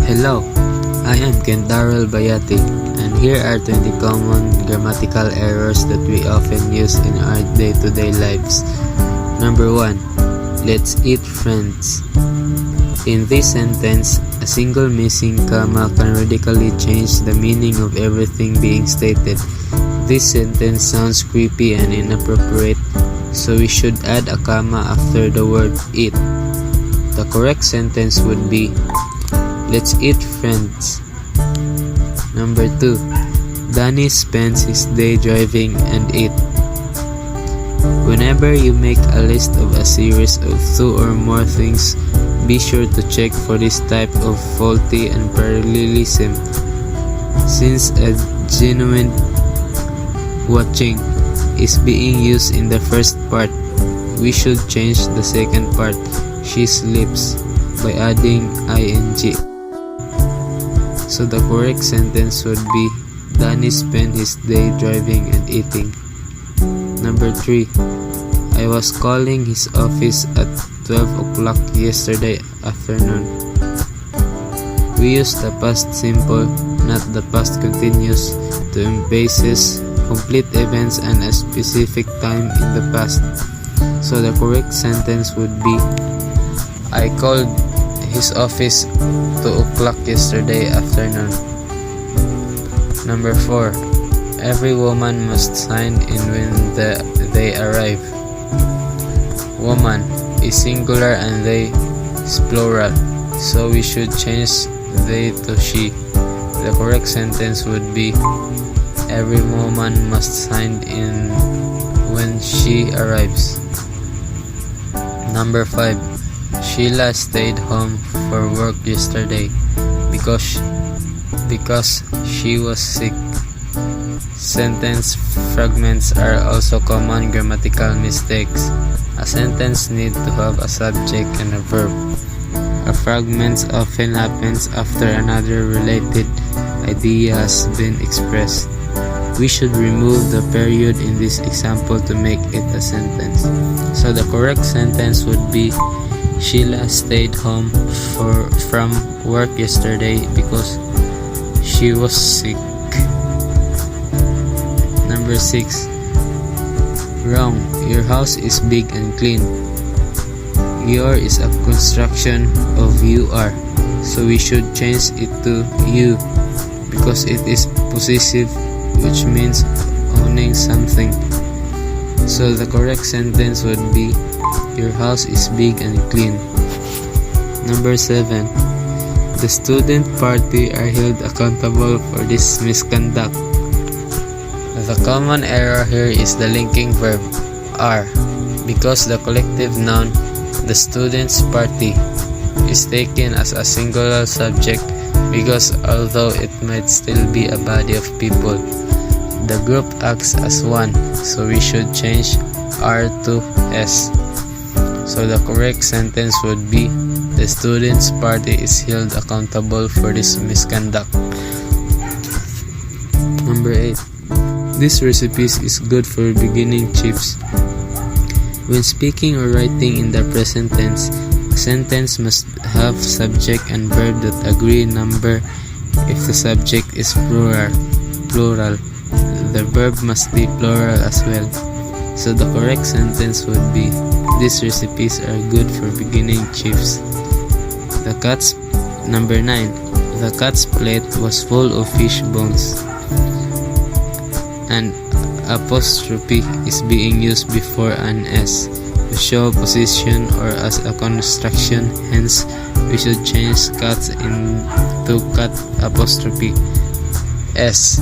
Hello, I am Khent Bayate, and here are 20 common grammatical errors that we often use in our day-to-day lives. Number 1. Let's eat friends. In this sentence, a single missing comma can radically change the meaning of everything being stated. This sentence sounds creepy and inappropriate, so we should add a comma after the word eat. The correct sentence would be, let's eat friends. Number 2. Danny spends his day driving and eat. Whenever you make a list of a series of 2 or more things, be sure to check for this type of faulty and parallelism. Since a genuine watching is being used in the first part, we should change the second part, she sleeps, by adding ing. So the correct sentence would be, Danny spent his day driving and eating. Number 3. I was calling his office at 12 o'clock yesterday afternoon. We use the past simple, not the past continuous, to emphasize complete events and a specific time in the past. So the correct sentence would be, I called his office 2 o'clock yesterday afternoon. Number 4. Every woman must sign in when they arrive. Woman is singular and they is plural, so we should change they to she. The correct sentence would be, every woman must sign in when she arrives. Number 5. Sheila stayed home for work yesterday because she was sick. Sentence fragments are also common grammatical mistakes. A sentence needs to have a subject and a verb. A fragment often happens after another related idea has been expressed. We should remove the period in this example to make it a sentence. So the correct sentence would be, Sheila stayed home from work yesterday because she was sick. Number 6. Wrong. Your house is big and clean. Your is a construction of you are, so we should change it to you because it is possessive, which means owning something. So the correct sentence would be, your house is big and clean. Number 7. The student party are held accountable for this misconduct. The common error here is the linking verb are, because the collective noun, the students' party, is taken as a singular subject because although it might still be a body of people, the group acts as one, so we should change are to s. So the correct sentence would be, the students' party is held accountable for this misconduct. Number 8. This recipe is good for beginning chiefs. When speaking or writing in the present tense, a sentence must have subject and verb that agree number. If the subject is plural, the verb must be plural as well. So the correct sentence would be, these recipes are good for beginning chiefs. Number 9. The cat's plate was full of fish bones. An apostrophe is being used before an s to show position or as a construction, hence we should change cats into cat apostrophe s.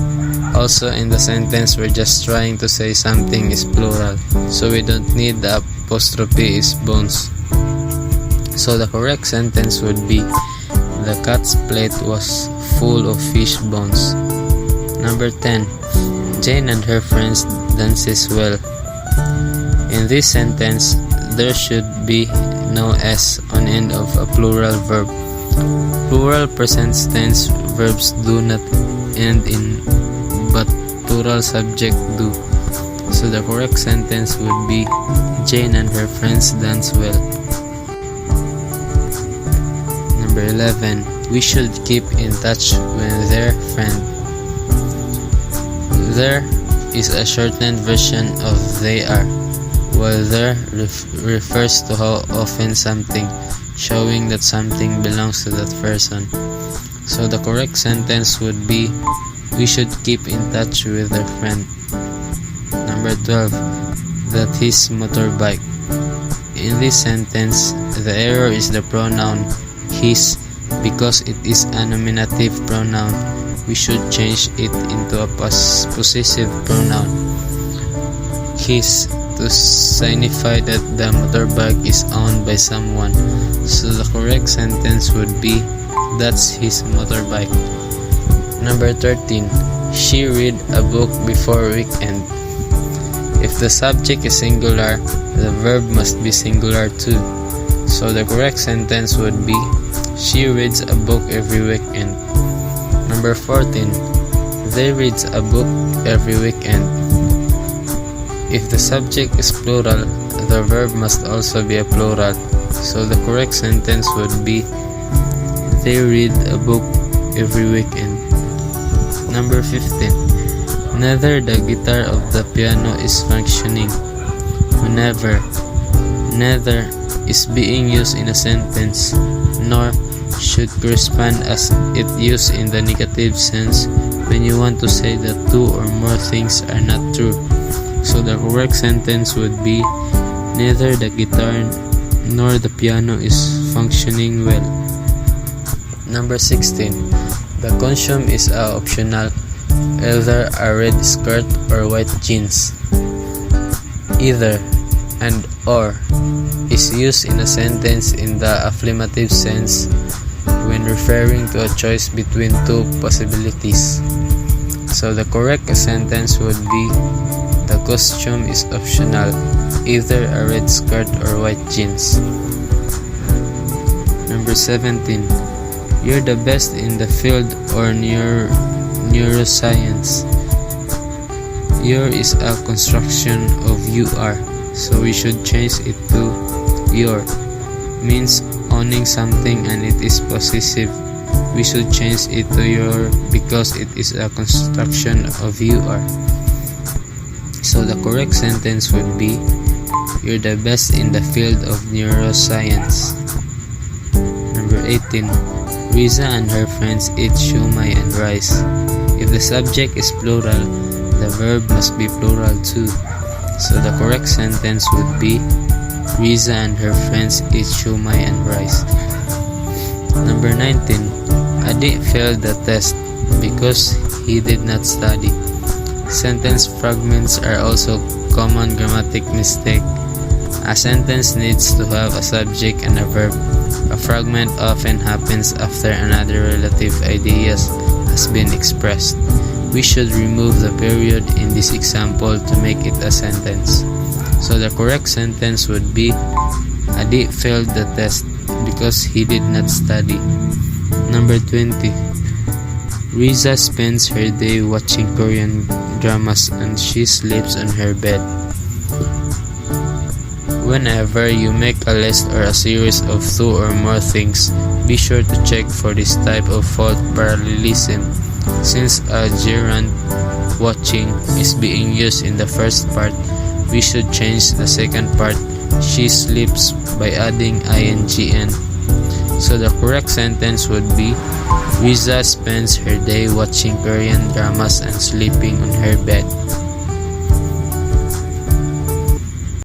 Also in the sentence, we're just trying to say something is plural, so we don't need the apostrophe is bones. So the correct sentence would be, the cat's plate was full of fish bones. Number 10. Jane and her friends dances well. In this sentence, there should be no s on end of a plural verb. Plural present tense verbs do not end in but plural subject do. So the correct sentence would be, Jane and her friends dance well. Number 11. We should keep in touch with their friend. There is a shortened version of they are, while there refers to how often something, showing that something belongs to that person. So the correct sentence would be, we should keep in touch with their friend. Number 12, that his motorbike. In this sentence, the error is the pronoun his because it is a nominative pronoun. We should change it into a possessive pronoun, his, to signify that the motorbike is owned by someone. So the correct sentence would be, that's his motorbike. Number 13, she read a book before weekend. If the subject is singular, the verb must be singular too. So the correct sentence would be, she reads a book every weekend. Number 14, they reads a book every weekend. If the subject is plural, the verb must also be a plural. So the correct sentence would be, they read a book every weekend. Number 15, neither the guitar of the piano is functioning. Whenever neither is being used in a sentence, nor should correspond as it used in the negative sense when you want to say that two or more things are not true. So the correct sentence would be, neither the guitar nor the piano is functioning well. Number 16, the costume is optional, either a red skirt or white jeans. Either and or is used in a sentence in the affirmative sense when referring to a choice between two possibilities. So the correct sentence would be, the costume is optional, either a red skirt or white jeans. Number 17, you're the best in the field or neuroscience. Your is a construction of you are, so we should change it to your. Means owning something and it is possessive. We should change it to your because it is a construction of you are. So the correct sentence would be, you're the best in the field of neuroscience. Number 18, Riza and her friends eat shumai and rice. If the subject is plural, the verb must be plural too. So the correct sentence would be, Riza and her friends eat shumai and rice. Number 19, Adi failed the test because he did not study. Sentence fragments are also common grammatic mistake. A sentence needs to have a subject and a verb. A fragment often happens after another relative idea has been expressed. We should remove the period in this example to make it a sentence. So the correct sentence would be, Adi failed the test because he did not study. Number 20, Riza spends her day watching Korean dramas and she sleeps on her bed. Whenever you make a list or a series of two or more things, be sure to check for this type of fault parallelism. Since a gerund watching is being used in the first part, we should change the second part, she sleeps, by adding ing. So the correct sentence would be, Riza spends her day watching Korean dramas and sleeping on her bed.